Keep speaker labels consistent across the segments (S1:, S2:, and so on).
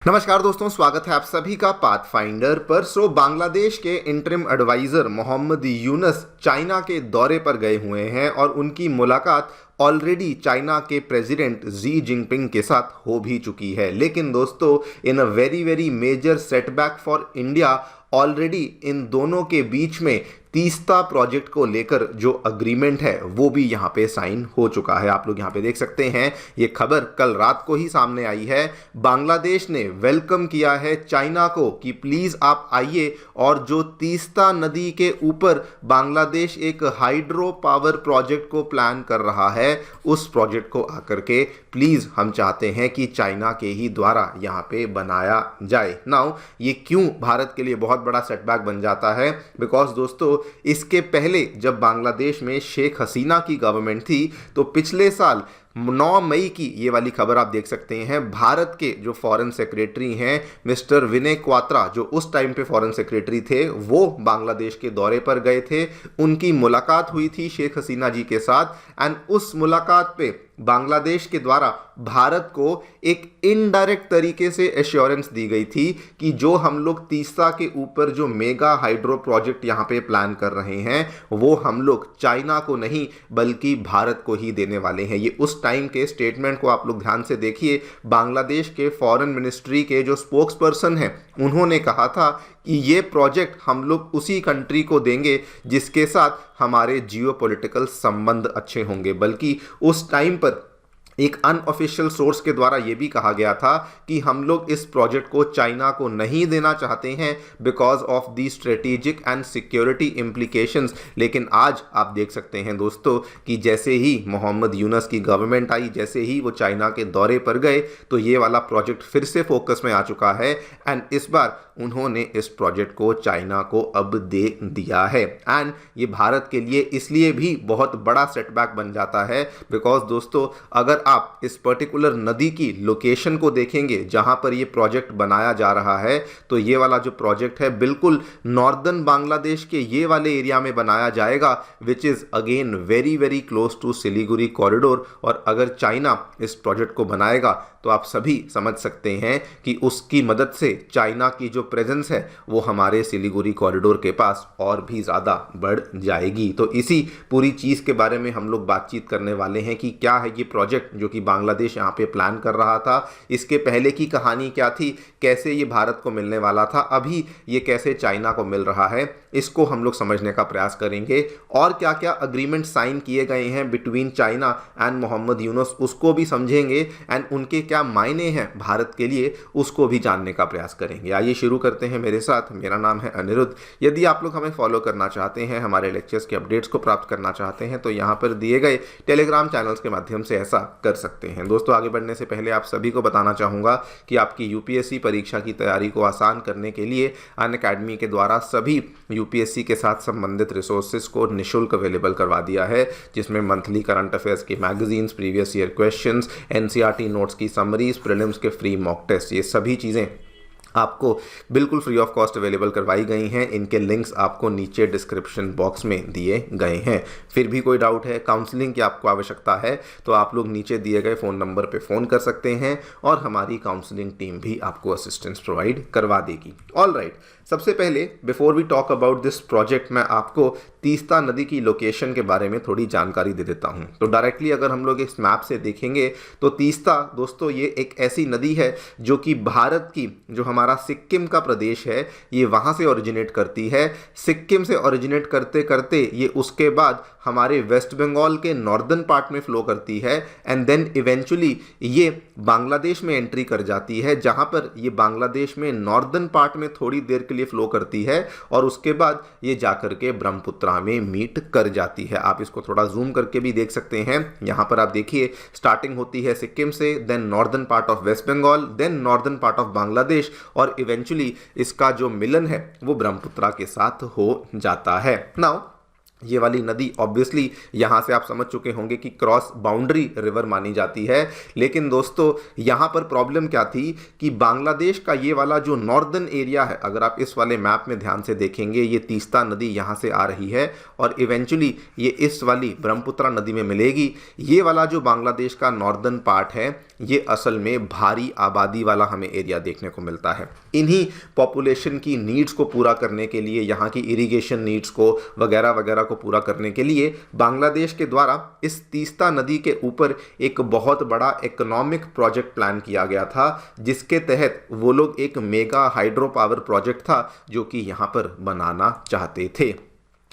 S1: नमस्कार दोस्तों, स्वागत है आप सभी का पाथफाइंडर पर। बांग्लादेश के interim adviser Mohammad Yunus China के दौरे पर गए हुए हैं और उनकी मुलाकात ऑलरेडी चाइना के प्रेसिडेंट जी जिनपिंग के साथ हो भी चुकी है। लेकिन दोस्तों, in a very very major setback for India, already इन दोनों के बीच में तीस्ता प्रोजेक्ट को लेकर जो अग्रीमेंट है वो भी यहाँ पे साइन हो चुका है। आप लोग यहाँ पे देख सकते हैं, ये खबर कल रात को ही सामने आई है। बांग्लादेश ने वेलकम किया है चाइना को कि प्लीज़ आप आइए, और जो तीस्ता नदी के ऊपर बांग्लादेश एक हाइड्रो पावर प्रोजेक्ट को प्लान कर रहा है, उस प्रोजेक्ट को आकर के प्लीज़ हम चाहते हैं कि चाइना के ही द्वारा यहाँ पे बनाया जाए। नाउ ये क्यों भारत के लिए बहुत बड़ा सेटबैक बन जाता है? बिकॉज दोस्तों, इसके पहले जब बांग्लादेश में शेख हसीना की गवर्नमेंट थी, तो पिछले साल 9 मई की ये वाली खबर आप देख सकते हैं, भारत के जो फॉरेन सेक्रेटरी हैं मिस्टर विनय क्वात्रा, जो उस टाइम पे फॉरेन सेक्रेटरी थे, वो बांग्लादेश के दौरे पर गए थे। उनकी मुलाकात हुई थी शेख हसीना जी के साथ, एंड उस मुलाकात पे बांग्लादेश के द्वारा भारत को एक इनडायरेक्ट तरीके से एश्योरेंस दी गई थी कि जो हम लोग तीस्ता के ऊपर जो मेगा हाइड्रो प्रोजेक्ट यहाँ पे प्लान कर रहे हैं, वो हम लोग चाइना को नहीं बल्कि भारत को ही देने वाले हैं। ये उस टाइम के स्टेटमेंट को आप लोग ध्यान से देखिए। बांग्लादेश के फॉरेन मिनिस्ट्री के जो स्पोक्स पर्सन हैं, उन्होंने कहा था कि ये प्रोजेक्ट हम लोग उसी कंट्री को देंगे जिसके साथ हमारे जियोपॉलिटिकल संबंध अच्छे होंगे। बल्कि उस टाइम पर एक अनऑफिशियल सोर्स के द्वारा यह भी कहा गया था कि हम लोग इस प्रोजेक्ट को चाइना को नहीं देना चाहते हैं because of the strategic and security implications. लेकिन आज आप देख सकते हैं दोस्तों कि जैसे ही मोहम्मद यूनुस की गवर्नमेंट आई, जैसे ही वो चाइना के दौरे पर गए, तो ये वाला प्रोजेक्ट फिर से फोकस में आ चुका है। एंड इस बार उन्होंने इस प्रोजेक्ट को चाइना को अब दे दिया है। एंड ये भारत के लिए इसलिए भी बहुत बड़ा सेटबैक बन जाता है बिकॉज दोस्तों, अगर आप इस पर्टिकुलर नदी की लोकेशन को देखेंगे जहां पर ये प्रोजेक्ट बनाया जा रहा है, तो ये वाला जो प्रोजेक्ट है बिल्कुल नॉर्दर्न बांग्लादेश के ये वाले एरिया में बनाया जाएगा, which is again very very close to Siliguri corridor. और अगर चाइना इस प्रोजेक्ट को बनाएगा तो आप सभी समझ सकते हैं कि उसकी मदद से चाइना की जो प्रेजेंस है वो हमारे सिलीगुड़ी कॉरिडोर के पास और भी ज़्यादा बढ़ जाएगी। तो इसी पूरी चीज़ के बारे में हम लोग बातचीत करने वाले हैं कि क्या है ये प्रोजेक्ट जो कि बांग्लादेश यहाँ पे प्लान कर रहा था, इसके पहले की कहानी क्या थी, कैसे ये भारत को मिलने वाला था, अभी ये कैसे चाइना को मिल रहा है, इसको हम लोग समझने का प्रयास करेंगे। और क्या क्या अग्रीमेंट साइन किए गए हैं between China and Mohammad Yunus, उसको भी समझेंगे। एंड उनके क्या मायने हैं भारत के लिए, उसको भी जानने का प्रयास करेंगे। आइए शुरू करते हैं मेरे साथ। मेरा नाम है अनिरुद्ध। यदि आप लोग हमें फॉलो करना चाहते हैं, हमारे लेक्चर्स के अपडेट्स को प्राप्त करना चाहते हैं, तो यहाँ पर दिए गए टेलीग्राम चैनल्स के माध्यम से ऐसा कर सकते हैं। दोस्तों, आगे बढ़ने से पहले आप सभी को बताना चाहूँगा कि आपकी यूपीएससी परीक्षा की तैयारी को आसान करने के लिए अनअकैडमी के द्वारा सभी यूपीएससी के साथ संबंधित रिसोर्सेज को निःशुल्क अवेलेबल करवा दिया है, जिसमें मंथली करंट अफेयर्स की magazines, previous year questions, NCERT notes की समरीज, प्रीलिम्स के फ्री मॉक टेस्ट, ये सभी चीज़ें आपको बिल्कुल फ्री ऑफ कॉस्ट अवेलेबल करवाई गई हैं। इनके लिंक्स आपको नीचे डिस्क्रिप्शन बॉक्स में दिए गए हैं। फिर भी कोई डाउट है, काउंसलिंग की आपको आवश्यकता है, तो आप लोग नीचे दिए गए फ़ोन नंबर पे फ़ोन कर सकते हैं और हमारी काउंसलिंग टीम भी आपको असिस्टेंस प्रोवाइड करवा देगी। ऑल राइट, सबसे पहले before we talk about this project, मैं आपको तीस्ता नदी की लोकेशन के बारे में थोड़ी जानकारी दे देता हूं। तो डायरेक्टली अगर हम लोग इस मैप से देखेंगे तो तीस्ता दोस्तों ये एक ऐसी नदी है जो कि भारत की जो हमारा सिक्किम का प्रदेश है, ये वहाँ से ओरिजिनेट करती है। सिक्किम से ओरिजिनेट करते करते ये उसके बाद हमारे वेस्ट बंगाल के नॉर्दर्न पार्ट में फ्लो करती है, एंड देन इवेंचुअली ये बांग्लादेश में एंट्री कर जाती है, जहाँ पर ये बांग्लादेश में नॉर्दर्न पार्ट में थोड़ी देर के लिए फ्लो करती है, और उसके बाद ये जाकर के ब्रह्मपुत्रा में मीट कर जाती है। आप इसको थोड़ा जूम करके भी देख सकते हैं। यहाँ पर आप देखिए, स्टार्टिंग होती है सिक्किम से, then northern part of West Bengal, then northern part of Bangladesh, और इवेंचुअली इसका जो मिलन है वो ब्रह्मपुत्रा के साथ हो जाता है। नाउ ये वाली नदी ऑब्वियसली यहाँ से आप समझ चुके होंगे कि क्रॉस बाउंड्री रिवर मानी जाती है। लेकिन दोस्तों यहाँ पर प्रॉब्लम क्या थी कि बांग्लादेश का ये वाला जो नॉर्दर्न एरिया है, अगर आप इस वाले मैप में ध्यान से देखेंगे, ये तीस्ता नदी यहाँ से आ रही है और इवेंचुअली ये इस वाली ब्रह्मपुत्रा नदी में मिलेगी। ये वाला जो बांग्लादेश का नॉर्दर्न पार्ट है ये असल में भारी आबादी वाला हमें एरिया देखने को मिलता है। इन्हीं पॉपुलेशन की नीड्स को पूरा करने के लिए, यहाँ की इरिगेशन नीड्स को वगैरह वगैरह को पूरा करने के लिए बांग्लादेश के द्वारा इस तीस्ता नदी के ऊपर एक बहुत बड़ा इकोनॉमिक प्रोजेक्ट प्लान किया गया था, जिसके तहत वो लोग एक मेगा हाइड्रो पावर प्रोजेक्ट था जो कि यहाँ पर बनाना चाहते थे।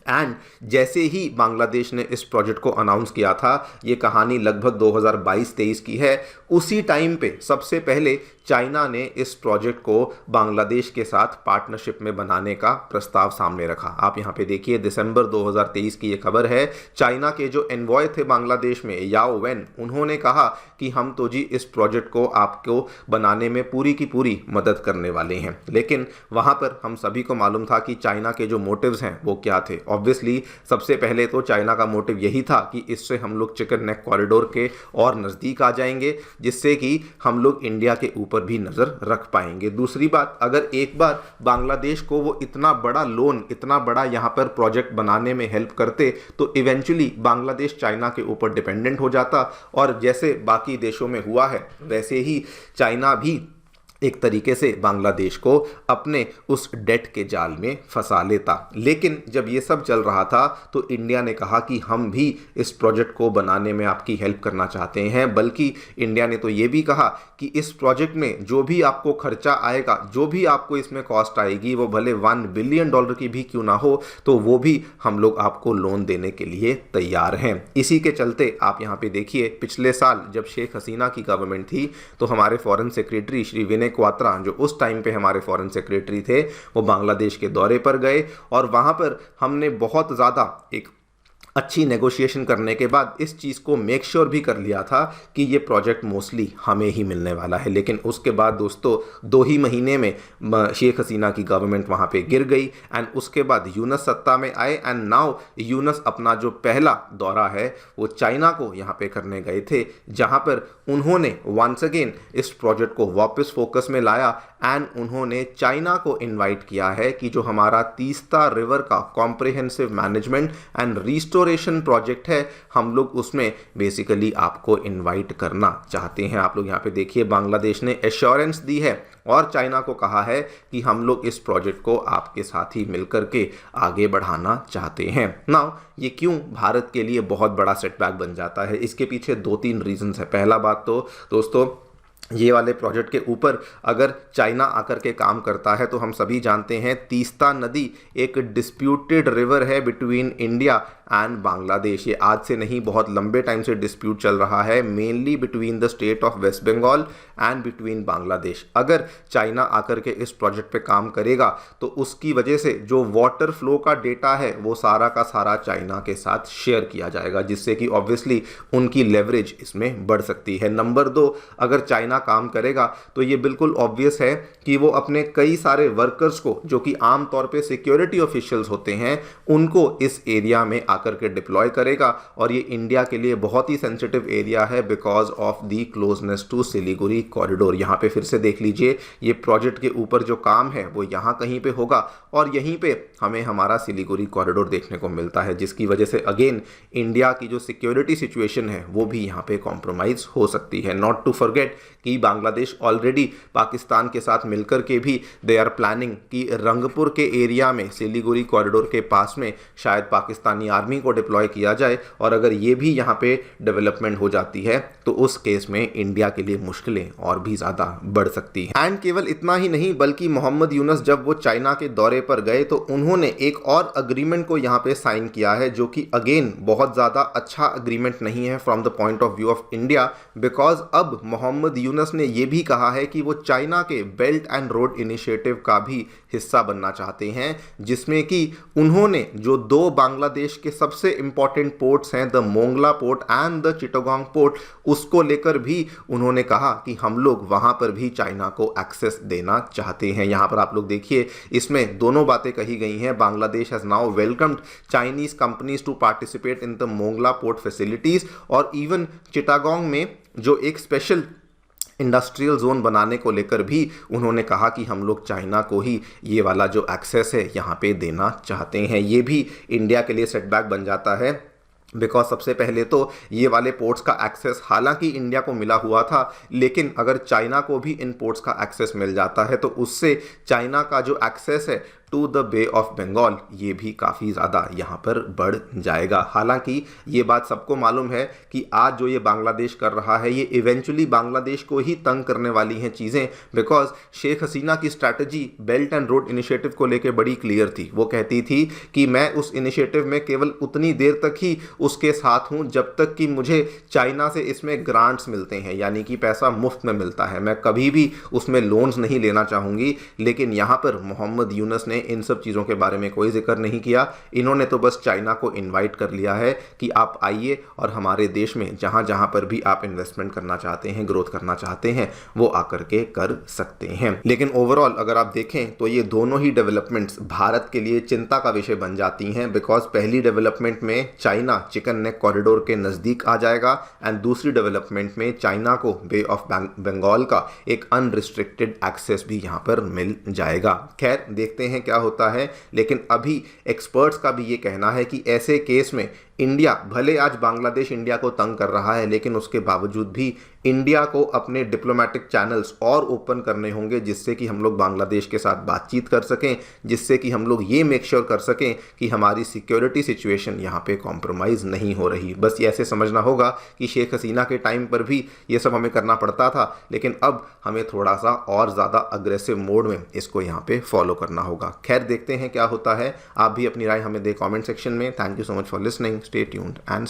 S1: एंड जैसे ही बांग्लादेश ने इस प्रोजेक्ट को अनाउंस किया था, ये कहानी लगभग 2022-23 की है, उसी टाइम पे सबसे पहले चाइना ने इस प्रोजेक्ट को बांग्लादेश के साथ पार्टनरशिप में बनाने का प्रस्ताव सामने रखा। आप यहाँ पे देखिए, दिसंबर 2023 की ये खबर है। चाइना के जो एनवॉय थे बांग्लादेश में, याओ वेन, उन्होंने कहा कि हम तो जी इस प्रोजेक्ट को आपको बनाने में पूरी की पूरी मदद करने वाले हैं। लेकिन वहाँ पर हम सभी को मालूम था कि चाइना के जो मोटिव्स हैं वो क्या थे। ऑब्वियसली सबसे पहले तो चाइना का मोटिव यही था कि इससे हम लोग चिकन नेक कॉरिडोर के और नज़दीक आ जाएंगे, जिससे कि हम लोग इंडिया के ऊपर भी नज़र रख पाएंगे। दूसरी बात, अगर एक बार बांग्लादेश को वो इतना बड़ा लोन, इतना बड़ा यहाँ पर प्रोजेक्ट बनाने में हेल्प करते तो इवेंचुअली बांग्लादेश चाइना के ऊपर डिपेंडेंट हो जाता, और जैसे बाकी देशों में हुआ है वैसे ही चाइना भी एक तरीके से बांग्लादेश को अपने उस डेट के जाल में फंसा लेता। लेकिन जब ये सब चल रहा था तो इंडिया ने कहा कि हम भी इस प्रोजेक्ट को बनाने में आपकी हेल्प करना चाहते हैं। बल्कि इंडिया ने तो ये भी कहा कि इस प्रोजेक्ट में जो भी आपको खर्चा आएगा, जो भी आपको इसमें कॉस्ट आएगी, वो भले $1 बिलियन की भी क्यों ना हो, तो वो भी हम लोग आपको लोन देने के लिए तैयार हैं। इसी के चलते आप यहाँ पे देखिए, पिछले साल जब शेख हसीना की गवर्नमेंट थी तो हमारे फॉरेन सेक्रेटरी श्री विनय क्वात्रा, जो उस टाइम पे हमारे फॉरेन सेक्रेटरी थे, वो बांग्लादेश के दौरे पर गए और वहाँ पर हमने बहुत ज़्यादा एक अच्छी नेगोशिएशन करने के बाद इस चीज़ को मेक श्योर भी कर लिया था कि ये प्रोजेक्ट मोस्टली हमें ही मिलने वाला है। लेकिन उसके बाद दोस्तों 2 ही महीने में शेख हसीना की गवर्नमेंट वहाँ पे गिर गई एंड उसके बाद यूनस सत्ता में आए एंड नाउ यूनस अपना जो पहला दौरा है वो चाइना को यहाँ पे करने गए थे, जहाँ पर उन्होंने वंस अगेन इस प्रोजेक्ट को वापस फोकस में लाया एंड उन्होंने चाइना को इन्वाइट किया है कि जो हमारा तीस्ता रिवर का comprehensive management and restoration project है, हम लोग उसमें बेसिकली आपको इन्वाइट करना चाहते हैं। आप लोग यहाँ पे देखिए, बांग्लादेश ने एश्योरेंस दी है और चाइना को कहा है कि हम लोग इस प्रोजेक्ट को आपके साथ ही मिलकर के आगे बढ़ाना चाहते हैं। नाउ ये क्यों भारत के लिए बहुत बड़ा सेटबैक बन जाता है, इसके पीछे 2-3 रीजंस है। पहला बात तो दोस्तों, ये वाले प्रोजेक्ट के ऊपर अगर चाइना आकर के काम करता है तो हम सभी जानते हैं तीस्ता नदी एक डिस्प्यूटेड रिवर है बिटवीन इंडिया एंड बांग्लादेश। ये आज से नहीं, बहुत लंबे टाइम से डिस्प्यूट चल रहा है, mainly between the state of West Bengal and between Bangladesh. अगर चाइना आकर के इस प्रोजेक्ट पे काम करेगा तो उसकी वजह से जो वाटर फ्लो का डेटा है वो सारा का सारा चाइना के साथ शेयर किया जाएगा, जिससे कि ऑब्वियसली उनकी लेवरेज इसमें बढ़ सकती है। नंबर 2, अगर चाइना काम करेगा तो ये बिल्कुल ऑब्वियस है कि वो अपने कई सारे वर्कर्स को, जो कि आमतौर पे सिक्योरिटी ऑफिशियल्स होते हैं, उनको इस एरिया में आकर के डिप्लॉय करेगा। और ये इंडिया के लिए बहुत ही सेंसिटिव एरिया है because of the closeness to Siliguri corridor. यहाँ पे फिर से देख लीजिए, ये प्रोजेक्ट के ऊपर जो काम है वो यहाँ कहीं पे होगा और यहीं पे हमें हमारा सिलीगुड़ी कॉरिडोर देखने को मिलता है, जिसकी वजह से अगेन इंडिया की जो सिक्योरिटी सिचुएशन है वो भी यहाँ पे कॉम्प्रोमाइज हो सकती है। नॉट टू फॉरगेट कि बांग्लादेश ऑलरेडी पाकिस्तान के साथ मिलकर के भी दे आर प्लानिंग कि रंगपुर के एरिया में सिलीगुड़ी कॉरिडोर के पास में शायद पाकिस्तानी आर्मी को डिप्लॉय किया जाए, और अगर ये भी यहाँ पे डेवलपमेंट हो जाती है तो उस केस में इंडिया के लिए मुश्किलें और भी ज़्यादा बढ़ सकती हैं। एंड केवल इतना ही नहीं, बल्कि मोहम्मद यूनस जब वो चाइना के दौरे पर गए तो उन्होंने एक और अग्रीमेंट को यहाँ पे साइन किया है, जो कि अगेन बहुत ज़्यादा अच्छा अग्रीमेंट नहीं है from the point of view of India, because अब मोहम्मद यूनस ने यह भी कहा है कि वो चाइना के बेल्ट एंड रोड इनिशिएटिव का भी हिस्सा बनना चाहते हैं, जिसमें कि उन्होंने जो दो बांग्लादेश के सबसे इंपॉर्टेंट पोर्ट्स हैं, the Mongla port and the Chittagong port, उसको लेकर भी उन्होंने कहा कि हम लोग वहां पर भी चाइना को एक्सेस देना चाहते हैं। यहां पर आप लोग देखिए, इसमें दोनों बातें कही गई हैं। Bangladesh has now welcomed Chinese companies to participate in the Mongla port facilities, और इवन चिटागोंग में जो एक स्पेशल इंडस्ट्रियल जोन बनाने को लेकर भी उन्होंने कहा कि हम लोग चाइना को ही ये वाला जो एक्सेस है यहाँ पे देना चाहते हैं। ये भी इंडिया के लिए सेटबैक बन जाता है, बिकॉज सबसे पहले तो ये वाले पोर्ट्स का एक्सेस हालांकि इंडिया को मिला हुआ था, लेकिन अगर चाइना को भी इन पोर्ट्स का एक्सेस मिल जाता है तो उससे चाइना का जो एक्सेस है to the bay of Bengal, ये भी काफ़ी ज़्यादा यहाँ पर बढ़ जाएगा। हालांकि ये बात सबको मालूम है कि आज जो ये बांग्लादेश कर रहा है ये इवेंचुअली बांग्लादेश को ही तंग करने वाली हैं चीज़ें, बिकॉज शेख हसीना की strategy belt and road initiative को लेकर बड़ी क्लियर थी। वो कहती थी कि मैं उस इनिशिएटिव में केवल उतनी देर तक ही उसके साथ हूँ जब तक कि मुझे चाइना से इसमें ग्रांट्स मिलते हैं, यानी कि पैसा मुफ्त में मिलता है। मैं कभी भी उसमें लोन्स नहीं लेना चाहूँगी। लेकिन यहाँ पर मोहम्मद यूनस ने इन सब चीज़ों के बारे में कोई जिक्र नहीं किया। इन्होंने तो बस चाइना को इनवाइट कर लिया है कि आप आइए और हमारे देश में जहां जहां पर भी आप इन्वेस्टमेंट करना चाहते हैं, ग्रोथ करना चाहते हैं, वो आकर के कर सकते हैं। लेकिन ओवरऑल अगर आप देखें तो ये दोनों ही डेवलपमेंट्स भारत के लिए चिंता का विषय बन जाती हैं, बिकॉज पहली डेवलपमेंट में चाइना चिकन नेक कॉरिडोर के नज़दीक आ जाएगा एंड दूसरी डेवलपमेंट में चाइना को बे ऑफ बंगाल का एक अनरिस्ट्रिक्टेड एक्सेस भी यहाँ पर मिल जाएगा। खैर देखते हैं क्या होता है, लेकिन अभी एक्सपर्ट्स का भी ये कहना है कि ऐसे केस में इंडिया, भले आज बांग्लादेश इंडिया को तंग कर रहा है, लेकिन उसके बावजूद भी इंडिया को अपने डिप्लोमेटिक चैनल्स और ओपन करने होंगे, जिससे कि हम लोग बांग्लादेश के साथ बातचीत कर सकें, जिससे कि हम लोग ये मेक श्योर कर सकें कि हमारी सिक्योरिटी सिचुएशन यहाँ पे कॉम्प्रोमाइज़ नहीं हो रही। बस ये ऐसे समझना होगा कि शेख हसीना के टाइम पर भी ये सब हमें करना पड़ता था, लेकिन अब हमें थोड़ा सा और ज़्यादा अग्रेसिव मोड में इसको यहाँ पे फॉलो करना होगा। खैर देखते हैं क्या होता है। आप भी अपनी राय हमें दें कॉमेंट सेक्शन में। Thank you so much for listening. Stay tuned and